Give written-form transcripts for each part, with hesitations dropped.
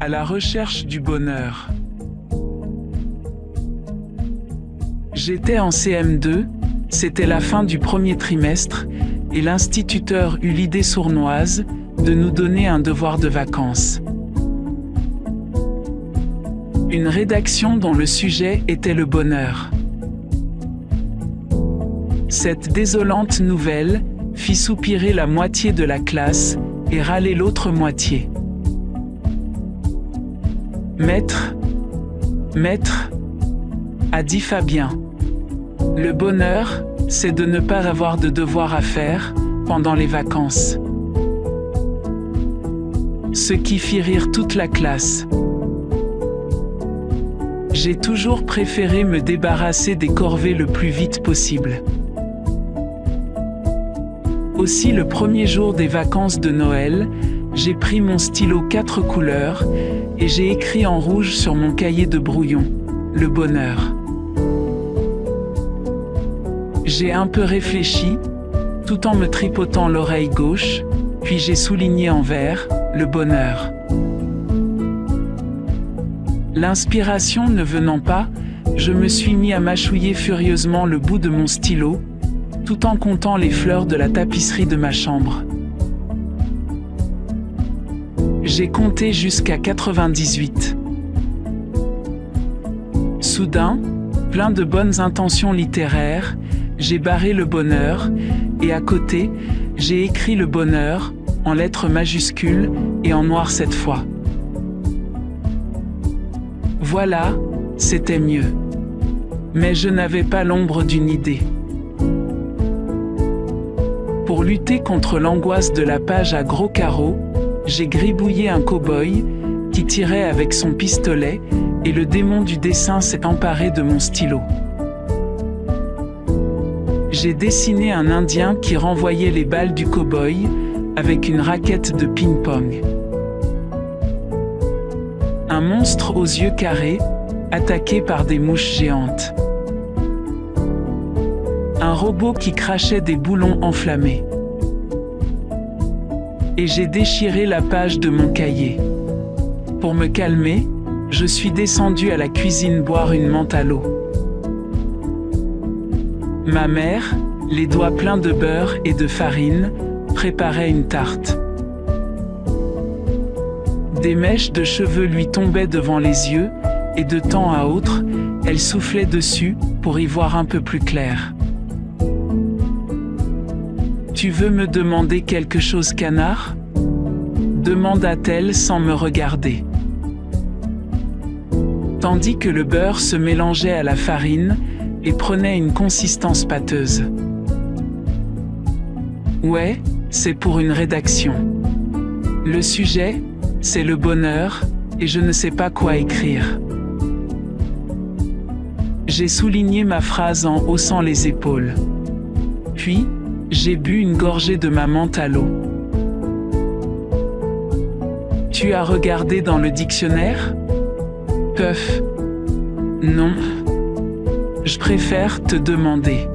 À la recherche du bonheur. J'étais en CM2, c'était la fin du premier trimestre, et l'instituteur eut l'idée sournoise de nous donner un devoir de vacances. Une rédaction dont le sujet était le bonheur. Cette désolante nouvelle fit soupirer la moitié de la classe et râler l'autre moitié. Maître, a dit Fabien. Le bonheur, c'est de ne pas avoir de devoirs à faire pendant les vacances. Ce qui fit rire toute la classe. J'ai toujours préféré me débarrasser des corvées le plus vite possible. Aussi, le premier jour des vacances de Noël, j'ai pris mon stylo 4 couleurs et j'ai écrit en rouge sur mon cahier de brouillon, le bonheur. J'ai un peu réfléchi, tout en me tripotant l'oreille gauche, puis j'ai souligné en vert, le bonheur. L'inspiration ne venant pas, je me suis mis à mâchouiller furieusement le bout de mon stylo, tout en comptant les fleurs de la tapisserie de ma chambre. J'ai compté jusqu'à 98. Soudain, plein de bonnes intentions littéraires, j'ai barré le bonheur, et à côté, j'ai écrit le bonheur, en lettres majuscules et en noir cette fois. Voilà, c'était mieux. Mais je n'avais pas l'ombre d'une idée. Pour lutter contre l'angoisse de la page à gros carreaux, j'ai gribouillé un cow-boy qui tirait avec son pistolet et le démon du dessin s'est emparé de mon stylo. J'ai dessiné un Indien qui renvoyait les balles du cow-boy avec une raquette de ping-pong. Un monstre aux yeux carrés, attaqué par des mouches géantes. Un robot qui crachait des boulons enflammés. Et j'ai déchiré la page de mon cahier. Pour me calmer, je suis descendu à la cuisine boire une menthe à l'eau. Ma mère, les doigts pleins de beurre et de farine, préparait une tarte. Des mèches de cheveux lui tombaient devant les yeux, et de temps à autre, elle soufflait dessus pour y voir un peu plus clair. « Tu veux me demander quelque chose, canard ?» demanda-t-elle sans me regarder. Tandis que le beurre se mélangeait à la farine et prenait une consistance pâteuse. « Ouais, c'est pour une rédaction. Le sujet, c'est le bonheur, et je ne sais pas quoi écrire. » J'ai souligné ma phrase en haussant les épaules. Puis, j'ai bu une gorgée de ma menthe à l'eau. « Tu as regardé dans le dictionnaire ? » Peuf. Non. Je préfère te demander.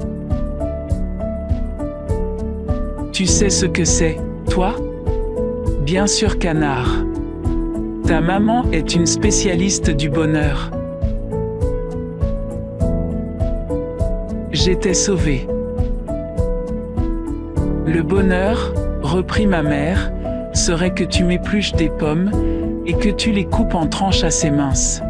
Tu sais ce que c'est, toi ? Bien sûr, canard. Ta maman est une spécialiste du bonheur. J'étais sauvé. Le bonheur, reprit ma mère, serait que tu m'épluches des pommes et que tu les coupes en tranches assez minces.